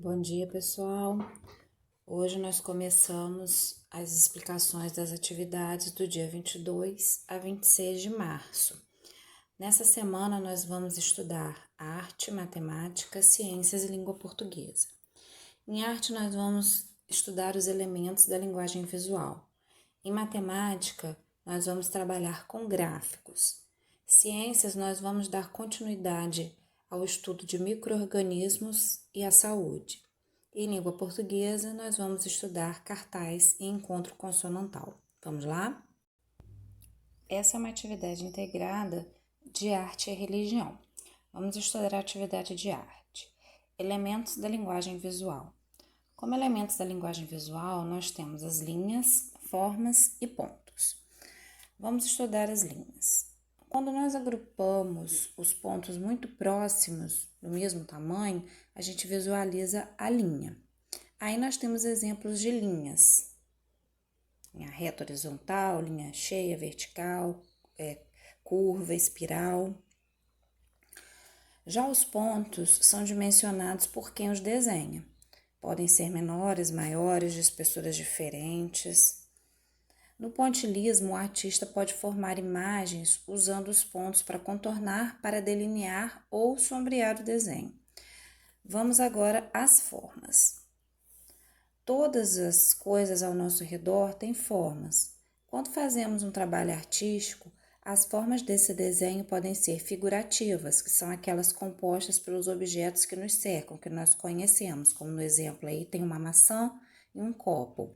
Bom dia, pessoal. Hoje nós começamos as explicações das atividades do dia 22 a 26 de março. Nessa semana nós vamos estudar arte, matemática, ciências e língua portuguesa. Em arte nós vamos estudar os elementos da linguagem visual. Em matemática nós vamos trabalhar com gráficos. Ciências nós vamos dar continuidade ao estudo de micro-organismos e a saúde. Em língua portuguesa, nós vamos estudar cartaz e encontro consonantal. Vamos lá? Essa é uma atividade integrada de arte e religião. Vamos estudar a atividade de arte. Elementos da linguagem visual. Como elementos da linguagem visual, nós temos as linhas, formas e pontos. Vamos estudar as linhas. Quando nós agrupamos os pontos muito próximos, do mesmo tamanho, a gente visualiza a linha. Aí nós temos exemplos de linhas. Linha reta horizontal, linha cheia, vertical, curva, espiral. Já os pontos são dimensionados por quem os desenha. Podem ser menores, maiores, de espessuras diferentes. No pontilhismo, o artista pode formar imagens usando os pontos para contornar, para delinear ou sombrear o desenho. Vamos agora às formas. Todas as coisas ao nosso redor têm formas. Quando fazemos um trabalho artístico, as formas desse desenho podem ser figurativas, que são aquelas compostas pelos objetos que nos cercam, que nós conhecemos, como no exemplo aí tem uma maçã e um copo.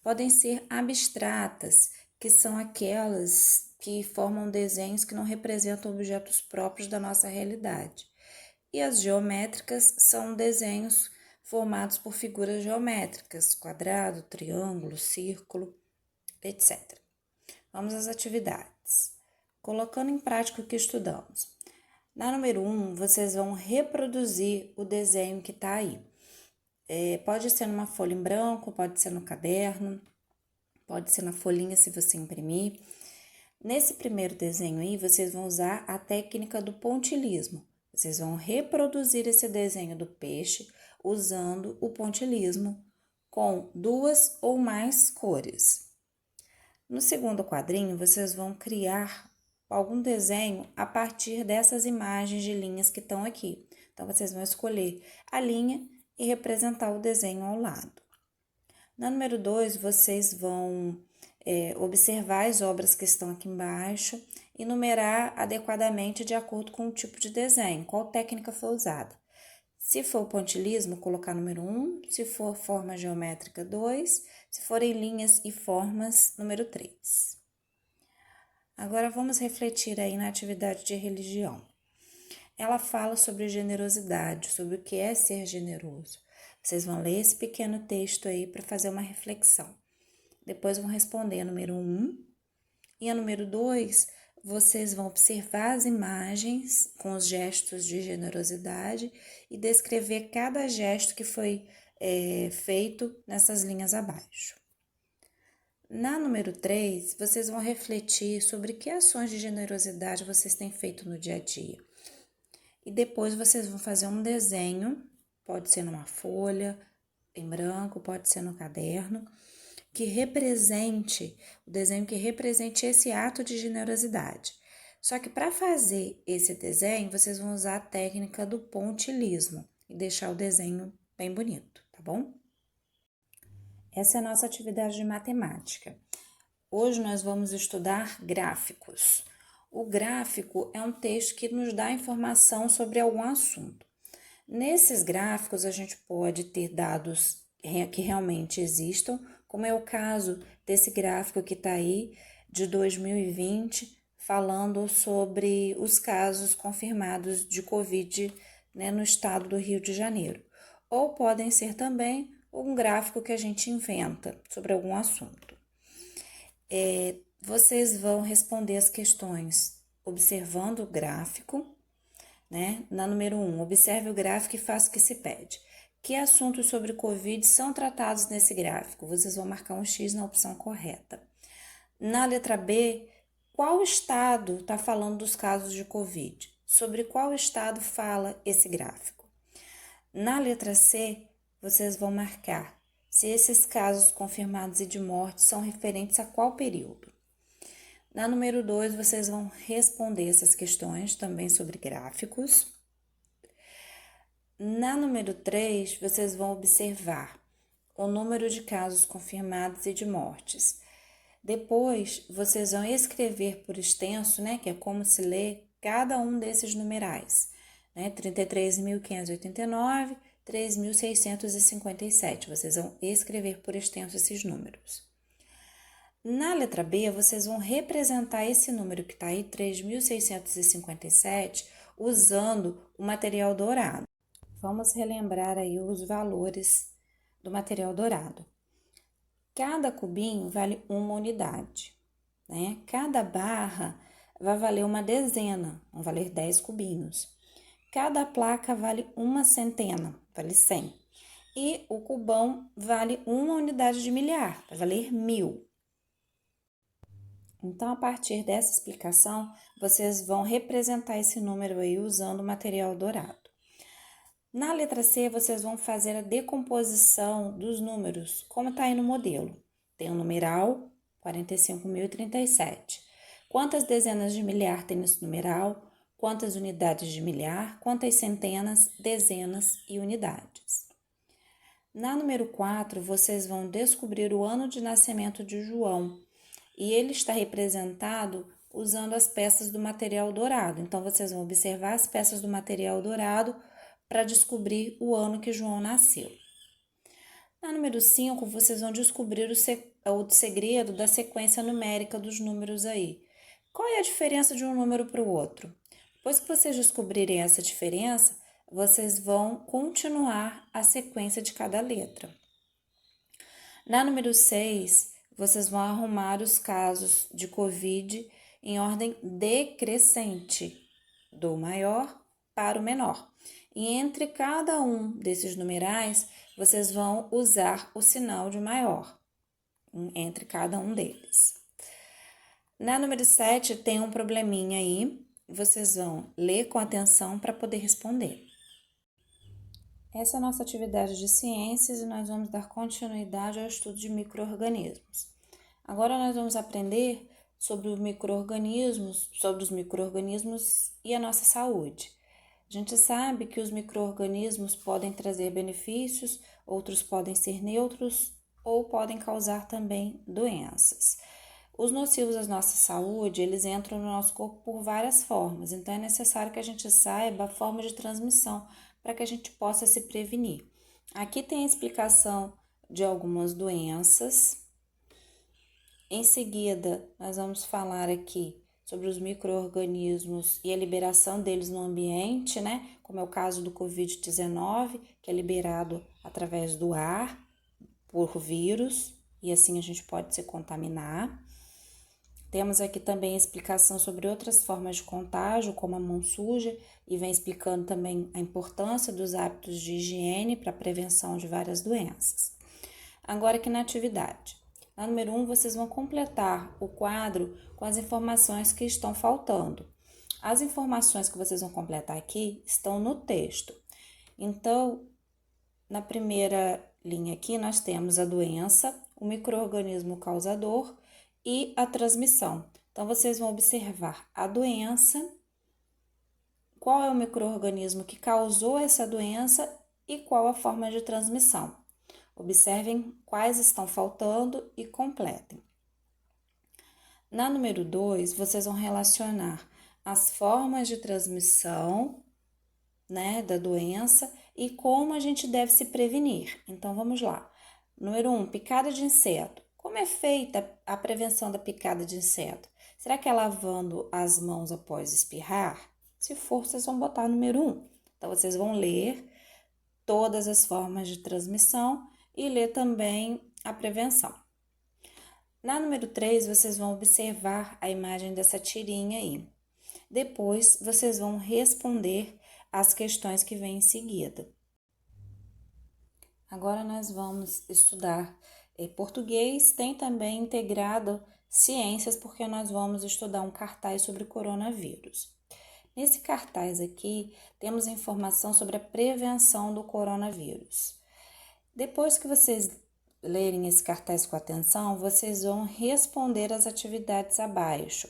Podem ser abstratas, que são aquelas que formam desenhos que não representam objetos próprios da nossa realidade. E as geométricas são desenhos formados por figuras geométricas, quadrado, triângulo, círculo, etc. Vamos às atividades. Colocando em prática o que estudamos. Na número 1, vocês vão reproduzir o desenho que está aí. Pode ser numa folha em branco, pode ser no caderno, pode ser na folhinha se você imprimir. Nesse primeiro desenho aí, vocês vão usar a técnica do pontilhismo. Vocês vão reproduzir esse desenho do peixe usando o pontilhismo com 2 ou mais cores. No segundo quadrinho, vocês vão criar algum desenho a partir dessas imagens de linhas que estão aqui. Então, vocês vão escolher a linha e representar o desenho ao lado. Na número 2, vocês vão observar as obras que estão aqui embaixo e numerar adequadamente de acordo com o tipo de desenho, qual técnica foi usada. Se for pontilhismo, colocar número 1, se for forma geométrica, 2, se forem linhas e formas, número 3. Agora vamos refletir aí na atividade de religião. Ela fala sobre generosidade, sobre o que é ser generoso. Vocês vão ler esse pequeno texto aí para fazer uma reflexão. Depois vão responder a número 1 e a número 2, vocês vão observar as imagens com os gestos de generosidade e descrever cada gesto que foi feito nessas linhas abaixo. Na número 3, vocês vão refletir sobre que ações de generosidade vocês têm feito no dia a dia. E depois vocês vão fazer um desenho, pode ser numa folha, em branco, pode ser no caderno, que represente, o desenho que represente esse ato de generosidade. Só que para fazer esse desenho, vocês vão usar a técnica do pontilhismo e deixar o desenho bem bonito, tá bom? Essa é a nossa atividade de matemática. Hoje nós vamos estudar gráficos. O gráfico é um texto que nos dá informação sobre algum assunto. Nesses gráficos, a gente pode ter dados que realmente existam, como é o caso desse gráfico que está aí, de 2020, falando sobre os casos confirmados de Covid, no estado do Rio de Janeiro. Ou podem ser também um gráfico que a gente inventa sobre algum assunto. Vocês vão responder as questões observando o gráfico, Na número 1, observe o gráfico e faça o que se pede. Que assuntos sobre Covid são tratados nesse gráfico? Vocês vão marcar um X na opção correta. Na letra B, qual estado está falando dos casos de Covid? Sobre qual estado fala esse gráfico? Na letra C, vocês vão marcar se esses casos confirmados e de morte são referentes a qual período. Na número 2, vocês vão responder essas questões também sobre gráficos. Na número 3, vocês vão observar o número de casos confirmados e de mortes. Depois, vocês vão escrever por extenso, né, que é como se lê cada um desses numerais, né, 33.589, 3.657. Vocês vão escrever por extenso esses números. Na letra B, vocês vão representar esse número que está aí, 3.657, usando o material dourado. Vamos relembrar aí os valores do material dourado. Cada cubinho vale uma unidade, né? Cada barra vai valer uma dezena, vão valer 10 cubinhos. Cada placa vale uma centena, vale 100. E o cubão vale uma unidade de milhar, vai valer 1000. Então, a partir dessa explicação, vocês vão representar esse número aí usando o material dourado. Na letra C, vocês vão fazer a decomposição dos números, como está aí no modelo. Tem o numeral 45.037. Quantas dezenas de milhar tem nesse numeral? Quantas unidades de milhar? Quantas centenas, dezenas e unidades? Na número 4, vocês vão descobrir o ano de nascimento de João. E ele está representado usando as peças do material dourado. Então, vocês vão observar as peças do material dourado para descobrir o ano que João nasceu. Na número 5, vocês vão descobrir o segredo da sequência numérica dos números aí. Qual é a diferença de um número para o outro? Depois que vocês descobrirem essa diferença, vocês vão continuar a sequência de cada letra. Na número 6, vocês vão arrumar os casos de Covid em ordem decrescente, do maior para o menor. E entre cada um desses numerais, vocês vão usar o sinal de maior, entre cada um deles. Na número 7, tem um probleminha aí, vocês vão ler com atenção para poder responder. Essa é a nossa atividade de ciências e nós vamos dar continuidade ao estudo de micro-organismos. Agora nós vamos aprender sobre os micro-organismos e a nossa saúde. A gente sabe que os micro-organismos podem trazer benefícios, outros podem ser neutros ou podem causar também doenças. Os nocivos à nossa saúde, eles entram no nosso corpo por várias formas, então é necessário que a gente saiba a forma de transmissão para que a gente possa se prevenir. Aqui tem a explicação de algumas doenças. Em seguida, nós vamos falar aqui sobre os micro-organismos e a liberação deles no ambiente, né? Como é o caso do Covid-19, que é liberado através do ar, por vírus, e assim a gente pode se contaminar. Temos aqui também a explicação sobre outras formas de contágio, como a mão suja, e vem explicando também a importância dos hábitos de higiene para a prevenção de várias doenças. Agora aqui na atividade. Na número 1, vocês vão completar o quadro com as informações que estão faltando. As informações que vocês vão completar aqui estão no texto. Então, na primeira linha aqui, nós temos a doença, o micro-organismo causador e a transmissão. Então, vocês vão observar a doença, qual é o micro-organismo que causou essa doença e qual a forma de transmissão. Observem quais estão faltando e completem. Na número 2, vocês vão relacionar as formas de transmissão, né, da doença e como a gente deve se prevenir. Então, vamos lá. Número 1, picada de inseto. Como é feita a prevenção da picada de inseto? Será que é lavando as mãos após espirrar? Se for, vocês vão botar número 1. Então, vocês vão ler todas as formas de transmissão e ler também a prevenção. Na número 3, vocês vão observar a imagem dessa tirinha aí. Depois, vocês vão responder as questões que vêm em seguida. Agora nós vamos estudar português, tem também integrado ciências, porque nós vamos estudar um cartaz sobre coronavírus. Nesse cartaz aqui, temos informação sobre a prevenção do coronavírus. Depois que vocês lerem esse cartaz com atenção, vocês vão responder as atividades abaixo.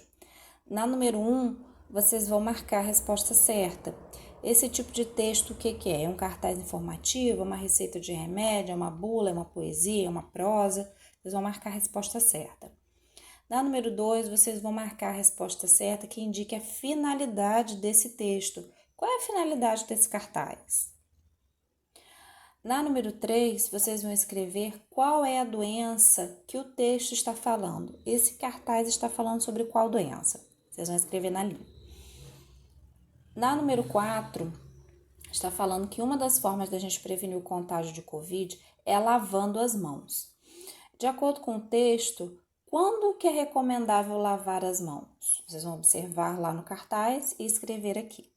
Na número 1, vocês vão marcar a resposta certa. Esse tipo de texto, o que é? É um cartaz informativo, uma receita de remédio, uma bula, uma poesia, uma prosa. Vocês vão marcar a resposta certa. Na número 2, vocês vão marcar a resposta certa que indique a finalidade desse texto. Qual é a finalidade desse cartaz? Na número 3, vocês vão escrever qual é a doença que o texto está falando. Esse cartaz está falando sobre qual doença? Vocês vão escrever na linha. Na número 4, está falando que uma das formas da gente prevenir o contágio de Covid é lavando as mãos. De acordo com o texto, quando que é recomendável lavar as mãos? Vocês vão observar lá no cartaz e escrever aqui.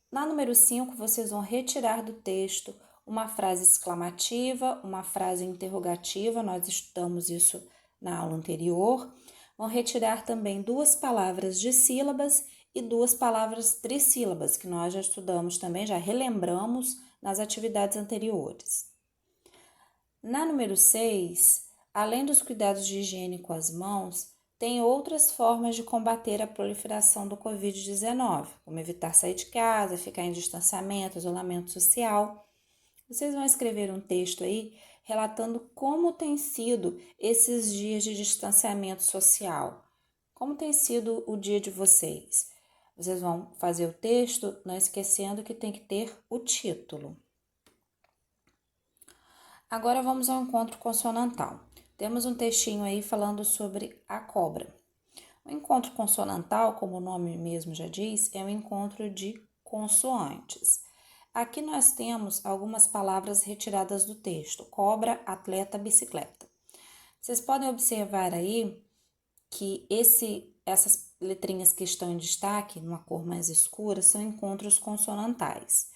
Na número 5, vocês vão retirar do texto uma frase exclamativa, uma frase interrogativa, nós estudamos isso na aula anterior. Vão retirar também 2 palavras dissílabas e 2 palavras trissílabas, que nós já estudamos também, já relembramos nas atividades anteriores. Na número 6, além dos cuidados de higiene com as mãos, tem outras formas de combater a proliferação do Covid-19, como evitar sair de casa, ficar em distanciamento, isolamento social. Vocês vão escrever um texto aí relatando como tem sido esses dias de distanciamento social. Como tem sido o dia de vocês? Vocês vão fazer o texto, não esquecendo que tem que ter o título. Agora vamos ao encontro consonantal. Temos um textinho aí falando sobre a cobra. O encontro consonantal, como o nome mesmo já diz, é um encontro de consoantes. Aqui nós temos algumas palavras retiradas do texto: cobra, atleta, bicicleta. Vocês podem observar aí que essas letrinhas que estão em destaque, numa cor mais escura, são encontros consonantais.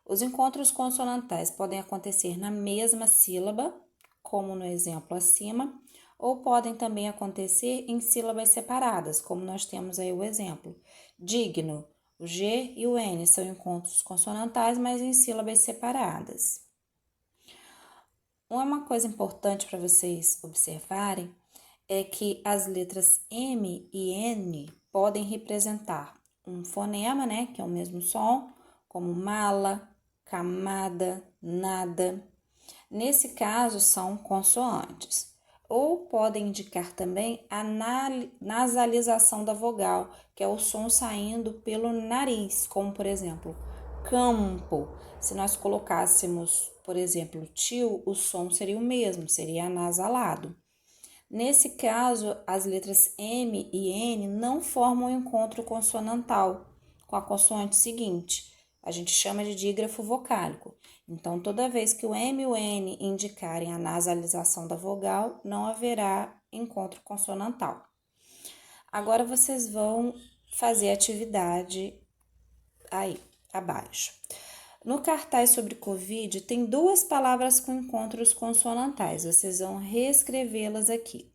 Os encontros consonantais podem acontecer na mesma sílaba, como no exemplo acima, ou podem também acontecer em sílabas separadas, como nós temos aí o exemplo. Digno, o G e o N são encontros consonantais, mas em sílabas separadas. Uma coisa importante para vocês observarem é que as letras M e N podem representar um fonema, né, que é o mesmo som, como mala, camada, nada. Nesse caso, são consoantes. Ou podem indicar também a nasalização da vogal, que é o som saindo pelo nariz, como por exemplo, campo. Se nós colocássemos, por exemplo, tio, o som seria o mesmo, seria anasalado. Nesse caso, as letras M e N não formam um encontro consonantal com a consoante seguinte. A gente chama de dígrafo vocálico. Então, toda vez que o M e o N indicarem a nasalização da vogal, não haverá encontro consonantal. Agora, vocês vão fazer a atividade aí, abaixo. No cartaz sobre Covid, tem 2 palavras com encontros consonantais. Vocês vão reescrevê-las aqui.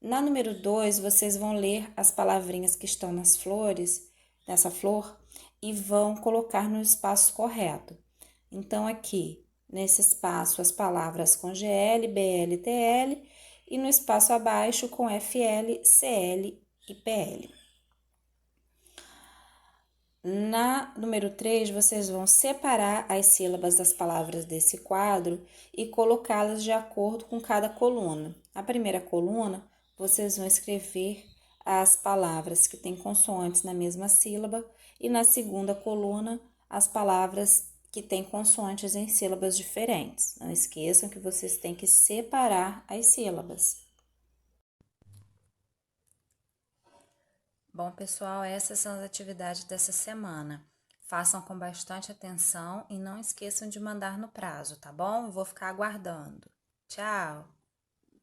Na número 2, vocês vão ler as palavrinhas que estão nas flores, nessa flor, e vão colocar no espaço correto. Então, aqui, nesse espaço, as palavras com GL, BL, TL, e no espaço abaixo com FL, CL e PL. Na número 3, vocês vão separar as sílabas das palavras desse quadro e colocá-las de acordo com cada coluna. Na primeira coluna, vocês vão escrever as palavras que têm consoantes na mesma sílaba e na segunda coluna, as palavras que têm consoantes em sílabas diferentes. Não esqueçam que vocês têm que separar as sílabas. Bom, pessoal, essas são as atividades dessa semana. Façam com bastante atenção e não esqueçam de mandar no prazo, tá bom? Eu vou ficar aguardando. Tchau!